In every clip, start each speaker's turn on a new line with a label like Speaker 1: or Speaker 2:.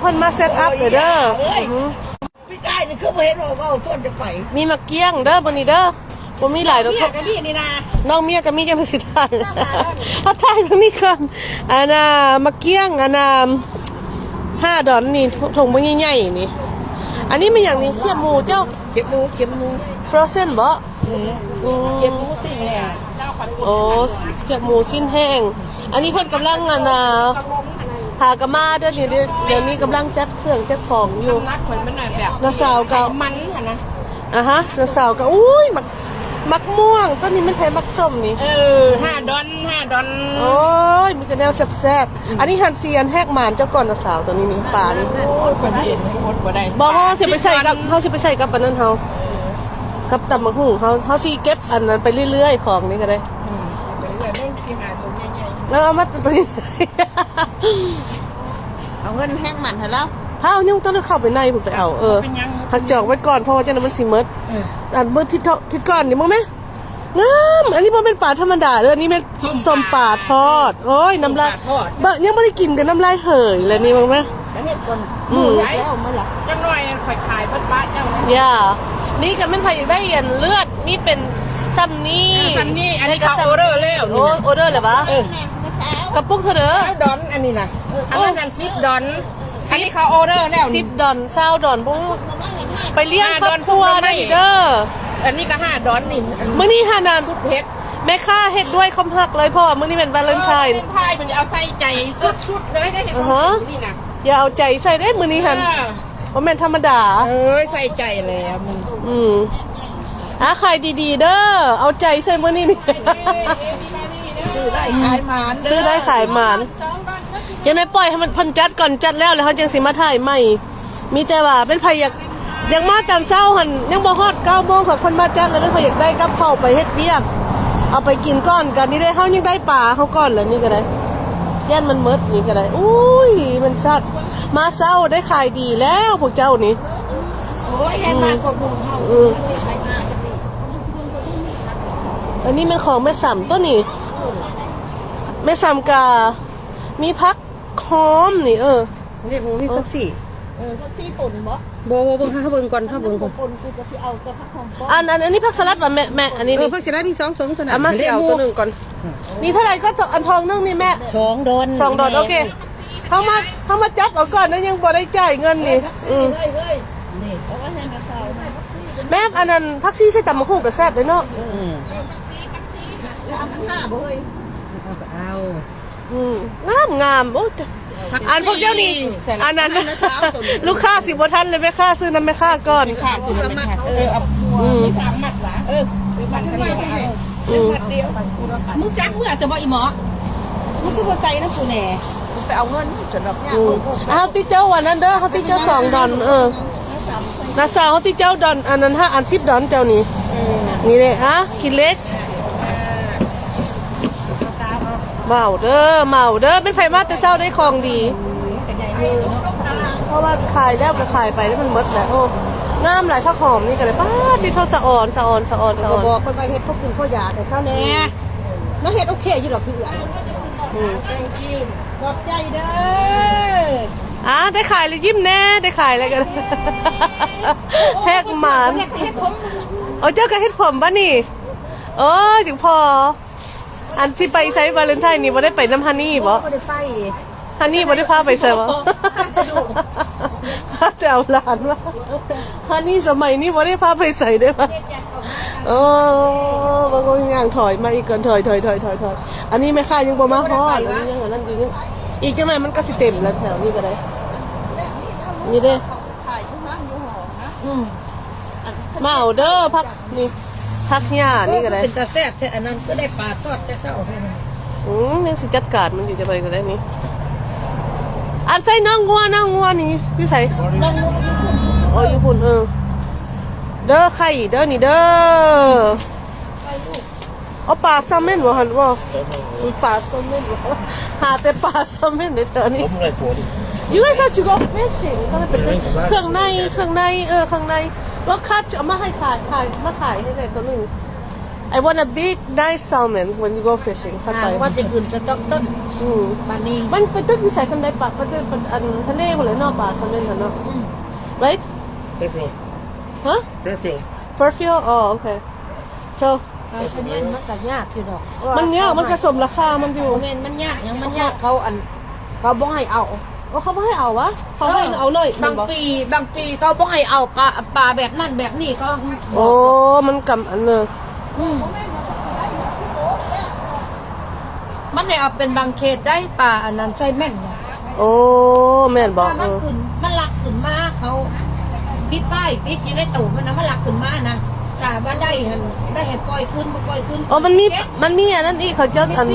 Speaker 1: เพิ่นมาเซตอัพเด้อ
Speaker 2: พี่กายนี่คือบ่เห็นว่าส่วนจะไป
Speaker 1: มีมะเกี้ยงเด้อบ่นี่เด้อบ่มีหลายดอก
Speaker 2: กับพี่นี่นะ
Speaker 1: น้องเมียกับมีจังสิทานเขาทายตรงนี้ก่อนอันน่ะมะเกี้ยงอันน่ะ5 ดอนนี่ถุงบ่ใหญ่ๆนี่อันนี้มันอย่างนี้เขียบหมูเจ้า
Speaker 2: เข็มหมู
Speaker 1: ฟรอเซนบ่
Speaker 2: เข็มหมูสิแห้ง
Speaker 1: โอ้เขียบหมูสิ้นแห้งอันนี้เพิ่นกำลังอันน่ะหากะมาเด้อนี่เดี๋ยวนี้กำลังจัดเครื่องจัดของอยู่
Speaker 2: นักเหมือนมันแบบ
Speaker 1: น้าสาวก็
Speaker 2: มันหั่นนะ
Speaker 1: ฮะน้าสาวก็อุ้ยมักม่วงต้นนี้มันแพงมักส้มนี่
Speaker 2: 5 ดอน
Speaker 1: โอ้ยมีแต่แนวแซ่บๆอันนี้หันเซียนแหกหมานเจ้าก่อนน้าสาวตัวนี้นี่ปลานี่
Speaker 2: โอ้ยคนเห็นโคตรบ่ได้
Speaker 1: บ่เฮาสิไปใส่กับอันนั้นเฮากับตำบักหุ่งเฮาสิเก็บอันนั้นไปเรื่อยๆของนี่ก็ได้แล้วเอามาตัวนี้
Speaker 2: เอาเงินแห้งมันให้แล้ว
Speaker 1: เฮายังต้องเข้าไปในพุ่นไปเอาหักจอกไว้ก่อนเพราะว่าจังนั้นมันสิหมดอันมื้อทิศก่อนนี่มั้งแม่งามอันนี้บ่เป็นปลาธรรมดาเด้ออันนี้เป็นส้มปลาทอดโอ้ยน้ำลายบ่ยังบ่ได้กินกันน้ำลายเห่ยเลยนี่มั้งแม่
Speaker 2: แล้วเฮ็ดก่อนแล้วมื้อละจังหน่อยค่อยขายเบิดบ้านเจ้า
Speaker 1: ย่านี่ก็แม่นไผอยากได้อันเลือดนี่เป็นซ้ำนี่
Speaker 2: อันนี้เขาออเดอร์แล้ว
Speaker 1: โอ้ออเดอร์แล้วบ่กระปุกเท่าเด้อ
Speaker 2: ดอนอันนี้น่ะอันนั้น10 ดอนอันนี้เขาออเดอร์แล้ว
Speaker 1: 10 ดอน20 ดอนบ่ไปเลี้ยงครอบครัวได้เด้อ
Speaker 2: อันนี้ก็5 ดอนนี่
Speaker 1: มื้อนี้หานัน
Speaker 2: ซุปเฮ็ด
Speaker 1: แม่ค้าเฮ็ดด้วยคำหักเลยเพราะว่ามื้อนี้เป็นวาเลนไทน์
Speaker 2: มันจะเอาใส่ใจสุดๆเลยได้เห็นนี่น่ะ
Speaker 1: อย่าเอาใจใส่ได้มื้อนี้หั่นบ่แม่นธรรมดา
Speaker 2: ใส่ใจแล้วมึง
Speaker 1: ขายดีๆเด้อเอาใจใส่มื้อนี้นี่
Speaker 2: ซื้อได้ขายหมาน
Speaker 1: ซื้อได้ขายหมานจังได้ปล่อยให้มันเพิ่นจัดก่อนจัดแล้วเฮาจังสิมาถ่ายใหม่มีแต่ว่าเป็นไผอยากมาตอนเช้าหั่นยังบ่ฮอด 9 โมงค่ะเพิ่นมาจัดแล้วเป็นไผอยากได้กับข้าวไปเฮ็ดเวียกเอาไปกินก่อนกันนี่ได้เฮายังได้ปลาเฮาก่อนแล้วนี่ก็ได้ย่านมันหมดนี่ก็ได้อุ้ยมันชัดมาเช้าได้ขายดีแล้วพวกเจ้านี่
Speaker 2: โอ้ยแห้งมากกว่าบุญเฮา
Speaker 1: อันนี้มันของแม่สำต้นนี่แม่สำกามีพักหอมนี่
Speaker 2: นี่บ่มีพักซี่พักซี่ป่นบ่ถ้าเบิ่งก่อนป่นกูก็สิเอาแต่พักหอมก่อน
Speaker 1: อันนี้พักสลัดบ่แม่อันนี้
Speaker 2: พักสลัดมี2ตัว
Speaker 1: นั้นมาสิเอาตัวนึงก่อนนี่เท่าไหร่ก็อันทองนึงนี่แม่
Speaker 2: 2 ดอน
Speaker 1: 2 ดอนโอเคเขามาจับเอาก่อนนั้นยังบ่ได้จ่ายเงินนี่
Speaker 2: นี่เอาไว้ให้มาเช้า
Speaker 1: แม่อันนั้นพักซี่ใส่ตำมะฮู้ก็แซ่บเลยเนาะ
Speaker 2: เอามัน5บ่เฮ้ย
Speaker 1: เอางามโอ้อันพวกเจ้านี่อันนั้นลูกค้าสิบ่ทันเลยแม่ค้าซื้อนั้นแม่ค้าก่อน
Speaker 2: ค่ะซื้อน้ำมัดเอา3 มัดล่ะมัดเดียวมึงจักเมื่อจะบ่อีหมอมึงคือบ่ใส่นะกูแหน่มึงไปเอาเงินสำหรับย่า
Speaker 1: เฮาติเจ้าวันนั้นเด้อเฮาติเจ้า2 ดอนน้าสาวเฮาติเจ้าดอนอันนั้น5 อัน10 ดอนเจ้านี่นี่เลยคิดเล็กเมาเด้อเป็นไผมาแต่เช้าได้ของดีเพราะว่าขายแล้วก็ขายไปแล้วมันหมดแล้วโอ้งามหลายผักหอมนี่ก็เลยป้าที่เท่าสะออน
Speaker 2: ก็บอกเพิ่นไปเฮ็ดพวกกินข้าวยาแต่ข้าวแหน่แล้วเฮ็ดโอเคอยู่ดอกคือขอบใจเด้
Speaker 1: อได้ขายเลยยิ้มแน่ได้ขายอะไรกันแฮกหมานเจ้าก็เฮ็ดผมป่ะนี่ถึงพออันที่ไปไซส์วาเลนไทน์นี่บ่ได้ไปน้ำฮันนี่บ่
Speaker 2: ได้ไป
Speaker 1: ฮันนี่บ่ได้พาไปใส่บ่แต่เอาหลานว่าฮันนี่สมัยนี้บ่ได้พาไปใส่ได้ป่ะบางคนย่างถอยมาอีกก่อนถอยอันนี้ไม่ค่ายังบ่มาฮอดอันนี้ยังอันนั้นอยู่อีกจังได๋มันก็สิเต็มแล้วแถวนี้ก็ได้นี่เด้มาเอาเด้อพักนี่พักหญ้านี่ก็ได้
Speaker 2: เป็นตาแซ่บแต่อันนั้นก็ได้ปลาทอดแต่เช้า
Speaker 1: ยังสิจัดการมันอยู่จะไปก็ได้นี่อันใส่น้องงัวนี่อยู่ใส่อยู่พุ่นเด้อไข่เด้อนี่เด้อเอาปลาซัมเมนบ่หั่นบ่ปลาซัมเมนบ่หาแต่ปลาซัมเมนได้เด้อนี่You guys have to go fishing เครื่องในข้างในก็คัดเอามาให้ขายมาขายให้ได้ตัวนึง I want a big nice salmon when you go fishing เข้าไป
Speaker 2: ว่าจะขึ้นจะต้องต้น
Speaker 1: อืม
Speaker 2: ปานนี้
Speaker 1: มันไปตึกอยู่ใส่กันได้ปะมันจะเป็นอันทะเลหมดเลยเนาะปลาแซลมอนเนาะ right
Speaker 3: Fairfield.
Speaker 1: huh
Speaker 3: Fairfield.
Speaker 1: Fairfield oh okay so
Speaker 2: มันก็ยากอยู่ดอก
Speaker 1: มันเนี้ยมันกระสมราคามันอยู่
Speaker 2: โมเมนมันยากยังมันยากเขาเขาบ่ให้เอา
Speaker 1: ว่าเขาไม่ให้เอาวะเขาให้เอาหน่อย
Speaker 2: บางปีเขาบ่ให้เอาปลาแบบนั่นแบบนี้เขา
Speaker 1: โอ้มันกำอันเนอะ
Speaker 2: มันให้เอาเป็นบางเขตได้ปลาอันนั้นใช่แม่น
Speaker 1: โอ้แม่นบอก
Speaker 2: ถ้ามันขึ้นมันหลักขึ้นมาเขาปิดป้ายปิดอยู่ในตู้มันนะมันหลักขึ้นมานะถ้าว่าได้เห็นปล่อยขึ้นบ่ปล่อยขึ้น
Speaker 1: อ๋อมันมีอันนั้นอีกเขาเจ้าอัน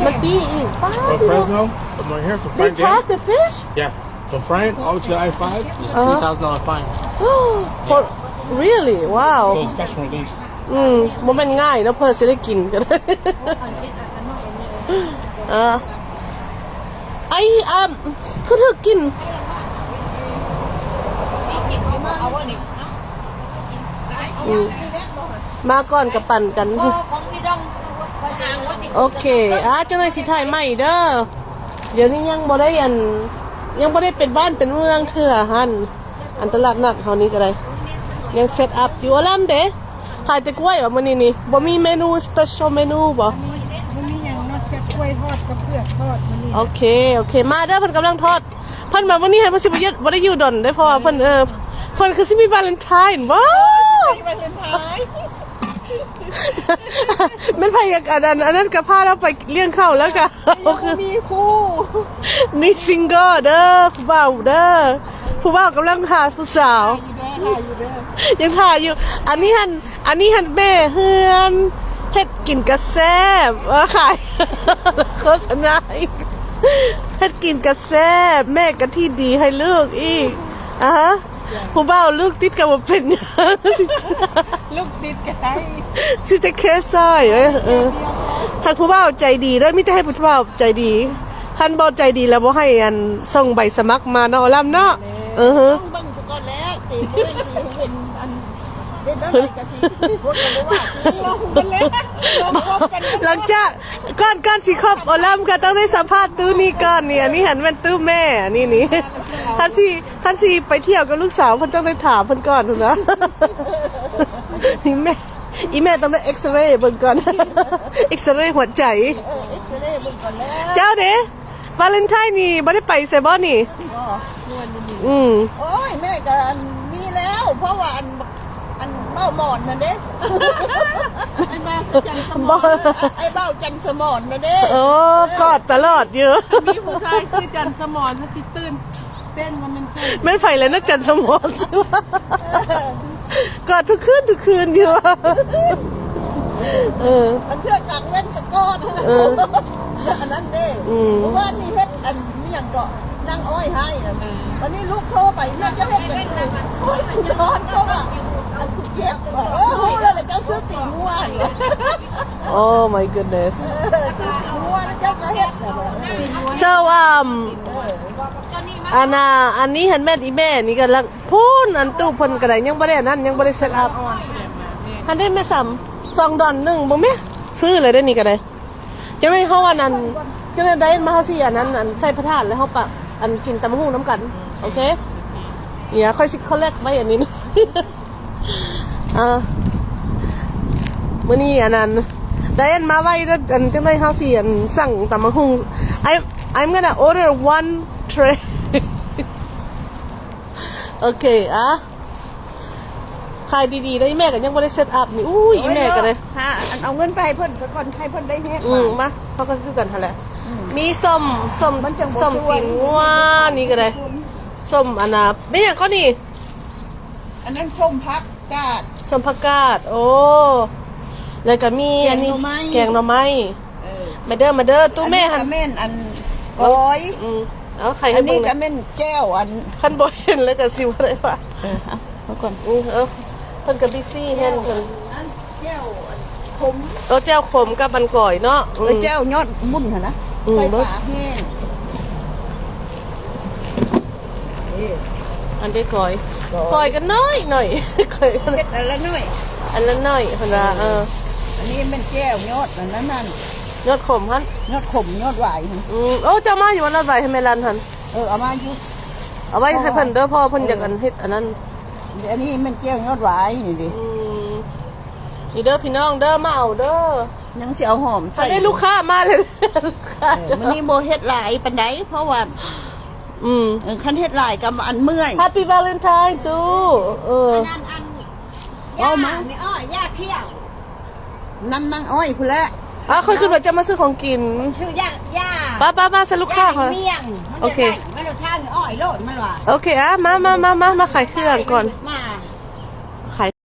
Speaker 1: มันปีอีกป้า
Speaker 3: From Fresno, from right here, from
Speaker 1: they
Speaker 3: Frank
Speaker 1: tag
Speaker 3: Dam.
Speaker 1: the fish
Speaker 3: Yeah. From Frank all to I-5, it's $3,000 fine.
Speaker 1: for really wow
Speaker 3: So it's special release.
Speaker 1: มันเป็นง่ายนะเพื่อจะได้กินกันไอ้คือเธอกินมาก่อนกับปั่นกันโอเคเจ้าหน้าที่ไทยใหม่เด้อเดี๋ยวนี้ยังบ่ได้เป็นบ้านเป็นเมืองเถื่อหันอันตลาดนัดเฮานี้ก็ได้ยังเซตอัพอยู่อลัมเด้ขายแต่กล้วยมื้อนี้นี่บ่มีเมนูสเปเชียลเมนูบ่
Speaker 2: มันมีอย่างนอกจากกล้วยทอดกับเผือกทอดมันนี่
Speaker 1: โอเคมาเด้อเพิ่นกำลังทอดเพิ่นมาวันนี้ให้มันสิบ่ได้อยู่ดอนได้เพราะว่าเพิ่นคือสิมีวาเลนไทน์ว้าว
Speaker 2: วาเลนไทน์
Speaker 1: มันพยากอันนั้นก็พาเราไปเลี้ยงข้าวแล้วก็
Speaker 2: มีคู่
Speaker 1: นี่ซิงเกิลเด้อผู้บ่าวเด้อผู้บ่าวกำลังหาผู้สาวยังถ่ายอยู่อันนี้หันแม่เฮือนเฮ็ดกินกระแซบขายโฆษณาอีกเฮ็ดกินกระแซบแม่ก็ที่ดีให้ลูกอีกฮะผู้บ่าวลูกติดกับบ่เป็น
Speaker 2: ลูกติดกันได้
Speaker 1: สิจะแค่ซอยท่านผู้บ่าวใจดีด้วยมิจะให้ผู้บ่าวใจดีท่านบ่ใจดีแล้วบ่ให้ส่งใบสมัครมาเนาะลำเนาะ
Speaker 2: ต้องเบิ่งซะก่อนแล้วตีบ่เป็นเป็นอะไรก็สิพูดกันว่าสิ
Speaker 1: หลังจากก่อนสิครบอลัมก็ต้องได้สัมภาษณ์ตู้นี้ก่อนนี่อันนี้หันเป็นตู้แม่นี่คันสิไปเที่ยวกับลูกสาวเพิ่นต้องได้ถามเพิ่นก่อนถูกนะนี่แม่อีแม่ต้องได้เอ็กซเรย์เบิ่งก่อนเอ็กซเรย์หัวใจ
Speaker 2: เอ็กซเรย์เบิ่งก่อนแล้ว
Speaker 1: เจ้าเด้วาเลนไทน์นี่บ่ได้ไปไสบ่นี่
Speaker 2: โอ้ยแม่ก็มีแล้วเพราะว่าอันเบ้าหมอนนั่นเด้ไอ้เบ้าจันสมอนนั่นเด้
Speaker 1: โอ้กอดตลอดอยู่
Speaker 2: มีผู้ชายชื่อจันสมอนเขาสิตื่นเต้นว่ามันคือ
Speaker 1: ไม่ไผเลยนะจันสมอนกอดทุกคืนอยู่
Speaker 2: มันเชื่อกังเว้นกับกอดอันนั้นเด้เพราะว่านี่เฮ็ดอันนี้อย่างก็นั่งอ้อยให้วันนี้ลูกโทรไปแม่จะเฮ็ดกันคือโอ้ยร้อนเพราะว่าอันเจ็บโหแล้วเจ้าซื้อติ่งงัว
Speaker 1: Oh my goodness
Speaker 2: ซื้อติ่งงัวแล้วเจ้าก็เฮ็ด
Speaker 1: so อันนี้เห็นแม่อีแม่นี่ก็ลังพูนอันตู้เพิ่นก็ได้ยังบ่ได้นั่นยังบ่ได้เซตอัพอันได้แม่2 ดอน1บ่แม่ซื้อเลยได้นี่ก็ได้จังได๋เฮาอันนั้นจังได๋ได้มาเฮาสิอันนั้นใส่พระธาตุแล้วเฮาปะอันกินตำบักหุ่งน้ำกันโอเคอย่าค่อยสิคอลเลกไว้อันนี้มื้อนี้อันนั้นได้อันมาไว้แล้วอันจังได๋เฮาสิอันสั่งตำบักหุ่ง I'm gonna order 1 tray โอเคขายดีๆได้แม่ก็ยังบ่ได้เซตอัพนี่อุ้ยอีแม่ก็เลย
Speaker 2: อันเอาเงินไปให้เพิ่นซะก่อนให้เพิ่นได้เฮ็ด
Speaker 1: มาเฮาก็คือกันหั่นแหละมีส้มตีนงัวนี่ก็ได้ส้มอันน่ะเป็นหยังก็นี่
Speaker 2: อันนั้นส้มผักกาด
Speaker 1: ส้มผักกาดโอ้แล้วก็มีอันนี้แกงหน่อไม้มาเด้อตู้แม่หั่น
Speaker 2: แม่นอันก้อย
Speaker 1: เอาไข่ให้
Speaker 2: เบิ่งอันนี้ก็แม่นแก้วอัน
Speaker 1: คันบ่เห็นแล้วก็สิว่าได้ป่ะ
Speaker 2: เอาก่อน
Speaker 1: เพิ่นก็บิซี่เห็นเพิ่น
Speaker 2: แก้วขม
Speaker 1: แจ่วขมกับมันก่อยเนาะ
Speaker 2: แจ่วยอดมุ่นหั่นนะไข่ปลาแห้ง
Speaker 1: อันได้ก่อยกันน้อยก่อย
Speaker 2: เฮ็ดอันละน้อย
Speaker 1: หั่นน่ะ
Speaker 2: อันนี้เป็นแก้วยอดนั่น
Speaker 1: ยอดขมฮัน
Speaker 2: ยอดขมยอดหวายหั่น
Speaker 1: โอ้เจ้ามาอยู่วันละใบให้แม่รันหัน
Speaker 2: เอามาอยู่
Speaker 1: เอาไว้ให้เพิ่นเด้อพ่อเพิ่นอยากอันเฮ็ดอันนั้น
Speaker 2: อันนี้เป็นแก้วยอดหวายนี่ดิ
Speaker 1: นี่เด้อพี่น้องเด้อมาเอาเด้อ
Speaker 2: ยังสิเอาหอม
Speaker 1: ถ้าได้ลูกค้ามาเลยลูกค้าจะ
Speaker 2: มันนี่โบเฮ็ดหลายปานใดเพราะว่าคันเฮ็ดหลายกับอันเมื่อย
Speaker 1: Happy Valentine จู
Speaker 4: ย่าไม่อ้อยย่าเขี้ยว
Speaker 2: น้ำนั่งอ้อยพุ่นแหละ
Speaker 1: ค่อยขึ้นมาจะมาซื้อของกิน
Speaker 4: ชื่อย่า
Speaker 1: ป้าใส่ลูกค้าค่ะ
Speaker 4: เมี่ยงมันจะได้ไม่รสชาติอ้อยโลดมันว่ะ
Speaker 1: โอเคมาขายเครื่องก่อน
Speaker 4: มา